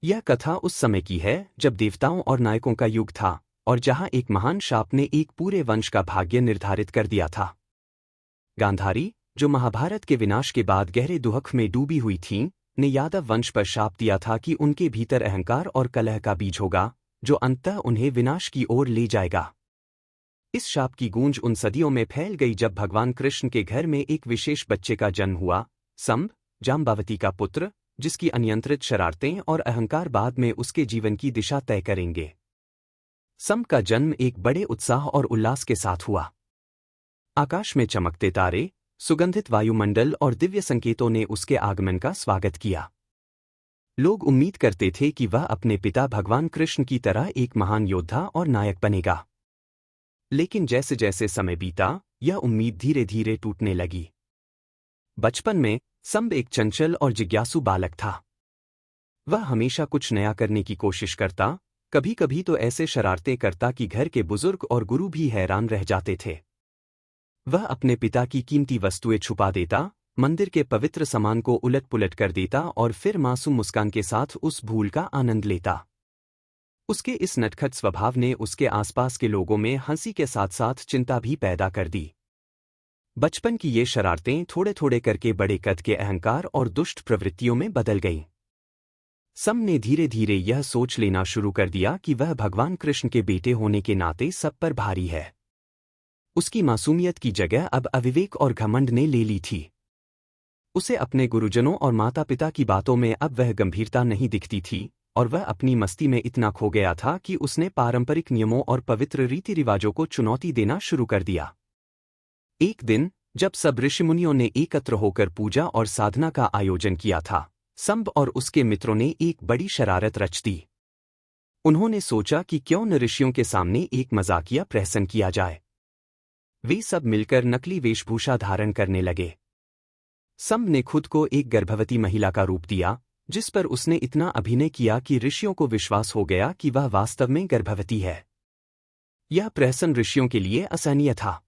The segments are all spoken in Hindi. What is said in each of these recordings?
यह कथा उस समय की है जब देवताओं और नायकों का युग था और जहां एक महान शाप ने एक पूरे वंश का भाग्य निर्धारित कर दिया था। गांधारी, जो महाभारत के विनाश के बाद गहरे दुख में डूबी हुई थीं, ने यादव वंश पर शाप दिया था कि उनके भीतर अहंकार और कलह का बीज होगा, जो अंततः उन्हें विनाश की ओर ले जाएगा। इस शाप की गूंज उन सदियों में फैल गई जब भगवान कृष्ण के घर में एक विशेष बच्चे का जन्म हुआ, संब, जाम्बवती का पुत्र, जिसकी अनियंत्रित शरारतें और अहंकार बाद में उसके जीवन की दिशा तय करेंगे। संब का जन्म एक बड़े उत्साह और उल्लास के साथ हुआ। आकाश में चमकते तारे, सुगंधित वायुमंडल और दिव्य संकेतों ने उसके आगमन का स्वागत किया। लोग उम्मीद करते थे कि वह अपने पिता भगवान कृष्ण की तरह एक महान योद्धा और नायक बनेगा। लेकिन जैसे जैसे समय बीता, यह उम्मीद धीरे धीरे टूटने लगी। बचपन में संब एक चंचल और जिज्ञासु बालक था। वह हमेशा कुछ नया करने की कोशिश करता, कभी कभी तो ऐसे शरारतें करता कि घर के बुजुर्ग और गुरु भी हैरान रह जाते थे। वह अपने पिता की कीमती वस्तुएं छुपा देता, मंदिर के पवित्र सामान को उलट पुलट कर देता और फिर मासूम मुस्कान के साथ उस भूल का आनंद लेता। उसके इस नटखट स्वभाव ने उसके आसपास के लोगों में हंसी के साथ साथ चिंता भी पैदा कर दी। बचपन की ये शरारतें थोड़े थोड़े करके बड़े कद के अहंकार और दुष्ट प्रवृत्तियों में बदल गईं। संब ने धीरे धीरे यह सोच लेना शुरू कर दिया कि वह भगवान कृष्ण के बेटे होने के नाते सब पर भारी है। उसकी मासूमियत की जगह अब अविवेक और घमंड ने ले ली थी। उसे अपने गुरुजनों और माता पिता की बातों में अब वह गंभीरता नहीं दिखती थी और वह अपनी मस्ती में इतना खो गया था कि उसने पारंपरिक नियमों और पवित्र रीति रिवाजों को चुनौती देना शुरू कर दिया। एक दिन, जब सब ऋषिमुनियों ने एकत्र होकर पूजा और साधना का आयोजन किया था, संब और उसके मित्रों ने एक बड़ी शरारत रच दी। उन्होंने सोचा कि क्यों न ऋषियों के सामने एक मजाकिया प्रहसन किया जाए। वे सब मिलकर नकली वेशभूषा धारण करने लगे। संब ने खुद को एक गर्भवती महिला का रूप दिया, जिस पर उसने इतना अभिनय किया कि ऋषियों को विश्वास हो गया कि वह वास्तव में गर्भवती है। यह प्रहसन ऋषियों के लिए असहनीय था।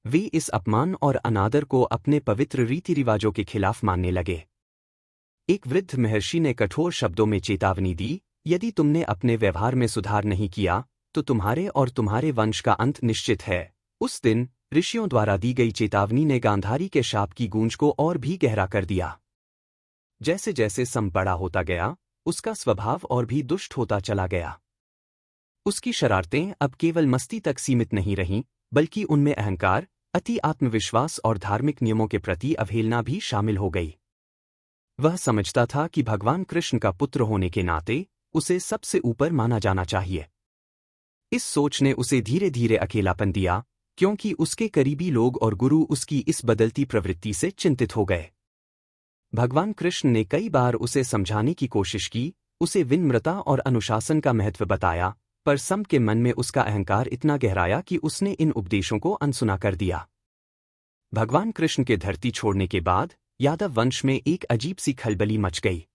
वे इस अपमान और अनादर को अपने पवित्र रीति रिवाजों के खिलाफ मानने लगे। एक वृद्ध महर्षि ने कठोर शब्दों में चेतावनी दी, यदि तुमने अपने व्यवहार में सुधार नहीं किया, तो तुम्हारे और तुम्हारे वंश का अंत निश्चित है। उस दिन ऋषियों द्वारा दी गई चेतावनी ने गांधारी के शाप की गूंज को और भी गहरा कर दिया। जैसे जैसे संब बड़ा होता गया, उसका स्वभाव और भी दुष्ट होता चला गया। उसकी शरारतें अब केवल मस्ती तक सीमित नहीं रहीं, बल्कि उनमें अहंकार, अति आत्मविश्वास और धार्मिक नियमों के प्रति अवहेलना भी शामिल हो गई। वह समझता था कि भगवान कृष्ण का पुत्र होने के नाते उसे सबसे ऊपर माना जाना चाहिए। इस सोच ने उसे धीरे धीरे अकेलापन दिया, क्योंकि उसके करीबी लोग और गुरु उसकी इस बदलती प्रवृत्ति से चिंतित हो गए। भगवान कृष्ण ने कई बार उसे समझाने की कोशिश की, उसे विनम्रता और अनुशासन का महत्व बताया, पर संब के मन में उसका अहंकार इतना गहराया कि उसने इन उपदेशों को अनसुना कर दिया। भगवान कृष्ण के धरती छोड़ने के बाद यादव वंश में एक अजीब सी खलबली मच गई।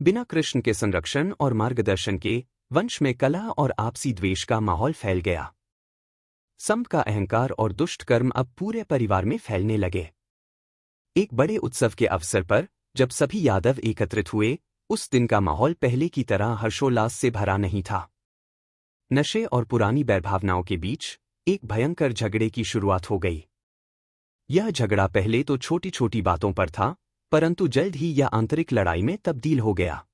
बिना कृष्ण के संरक्षण और मार्गदर्शन के वंश में कलह और आपसी द्वेष का माहौल फैल गया। संब का अहंकार और दुष्ट कर्म अब पूरे परिवार में फैलने लगे। एक बड़े उत्सव के अवसर पर, जब सभी यादव एकत्रित हुए, उस दिन का माहौल पहले की तरह हर्षोल्लास से भरा नहीं था। नशे और पुरानी बैरभावनाओं के बीच एक भयंकर झगड़े की शुरुआत हो गई। यह झगड़ा पहले तो छोटी छोटी बातों पर था, परंतु जल्द ही यह आंतरिक लड़ाई में तब्दील हो गया।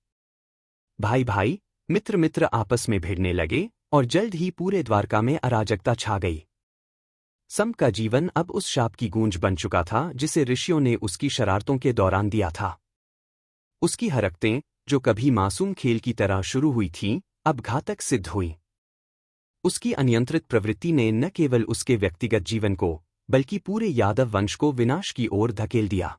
भाई भाई, मित्र मित्र आपस में भिड़ने लगे और जल्द ही पूरे द्वारका में अराजकता छा गई। संब का जीवन अब उस शाप की गूंज बन चुका था जिसे ऋषियों ने उसकी शरारतों के दौरान दिया था। उसकी हरकतें, जो कभी मासूम खेल की तरह शुरू हुई थीं, अब घातक सिद्ध हुईं। उसकी अनियंत्रित प्रवृत्ति ने न केवल उसके व्यक्तिगत जीवन को, बल्कि पूरे यादव वंश को विनाश की ओर धकेल दिया।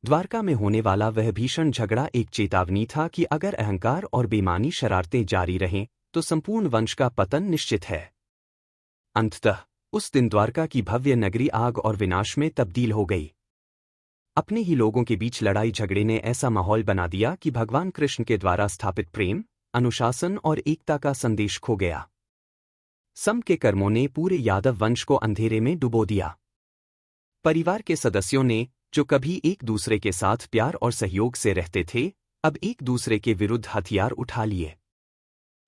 द्वारका में होने वाला वह भीषण झगड़ा एक चेतावनी था कि अगर अहंकार और बेईमानी शरारतें जारी रहें, तो संपूर्ण वंश का पतन निश्चित है। अंततः उस दिन द्वारका की भव्य नगरी आग और विनाश में तब्दील हो गई। अपने ही लोगों के बीच लड़ाई झगड़े ने ऐसा माहौल बना दिया कि भगवान कृष्ण के द्वारा स्थापित प्रेम, अनुशासन और एकता का संदेश खो गया। संब के कर्मों ने पूरे यादव वंश को अंधेरे में डुबो दिया। परिवार के सदस्यों ने, जो कभी एक दूसरे के साथ प्यार और सहयोग से रहते थे, अब एक दूसरे के विरुद्ध हथियार उठा लिए।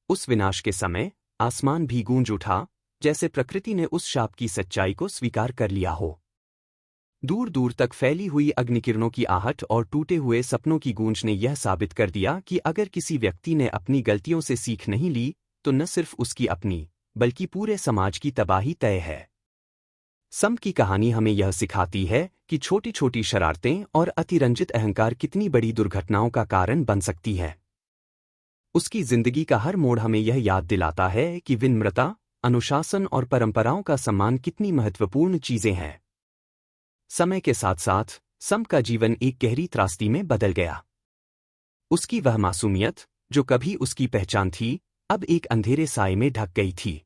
उस विनाश के समय आसमान भी गूंज उठा, जैसे प्रकृति ने उस शाप की सच्चाई को स्वीकार कर लिया हो। दूर दूर तक फैली हुई अग्निकिरणों की आहट और टूटे हुए सपनों की गूंज ने यह साबित कर दिया कि अगर किसी व्यक्ति ने अपनी गलतियों से सीख नहीं ली, तो न सिर्फ उसकी अपनी, बल्कि पूरे समाज की तबाही तय है। सम की कहानी हमें यह सिखाती है कि छोटी छोटी शरारतें और अतिरंजित अहंकार कितनी बड़ी दुर्घटनाओं का कारण बन सकती है। उसकी जिंदगी का हर मोड़ हमें यह याद दिलाता है कि विनम्रता, अनुशासन और परंपराओं का सम्मान कितनी महत्वपूर्ण चीजें हैं। समय के साथ साथ सम का जीवन एक गहरी त्रासदी में बदल गया। उसकी वह मासूमियत, जो कभी उसकी पहचान थी, अब एक अंधेरे साए में ढक गई थी।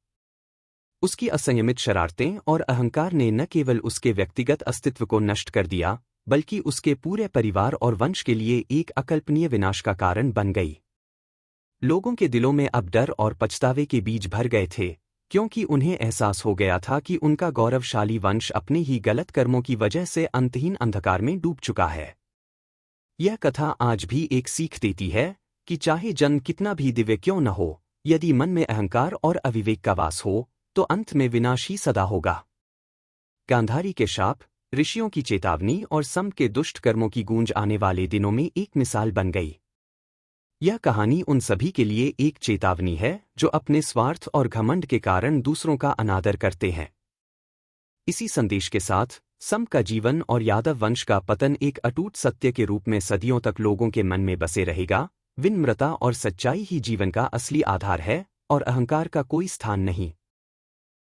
उसकी असंयमित शरारतें और अहंकार ने न केवल उसके व्यक्तिगत अस्तित्व को नष्ट कर दिया, बल्कि उसके पूरे परिवार और वंश के लिए एक अकल्पनीय विनाश का कारण बन गई। लोगों के दिलों में अब डर और पछतावे के बीज भर गए थे, क्योंकि उन्हें एहसास हो गया था कि उनका गौरवशाली वंश अपने ही गलत कर्मों की वजह से अंतहीन अंधकार में डूब चुका है। यह कथा आज भी एक सीख देती है कि चाहे जन्म कितना भी दिव्य क्यों न हो, यदि मन में अहंकार और अविवेक का वास हो, तो अंत में विनाश ही सदा होगा। गांधारी के शाप, ऋषियों की चेतावनी और सम के दुष्ट कर्मों की गूंज आने वाले दिनों में एक मिसाल बन गई। यह कहानी उन सभी के लिए एक चेतावनी है जो अपने स्वार्थ और घमंड के कारण दूसरों का अनादर करते हैं। इसी संदेश के साथ सम का जीवन और यादव वंश का पतन एक अटूट सत्य के रूप में सदियों तक लोगों के मन में बसे रहेगा। विनम्रता और सच्चाई ही जीवन का असली आधार है और अहंकार का कोई स्थान नहीं।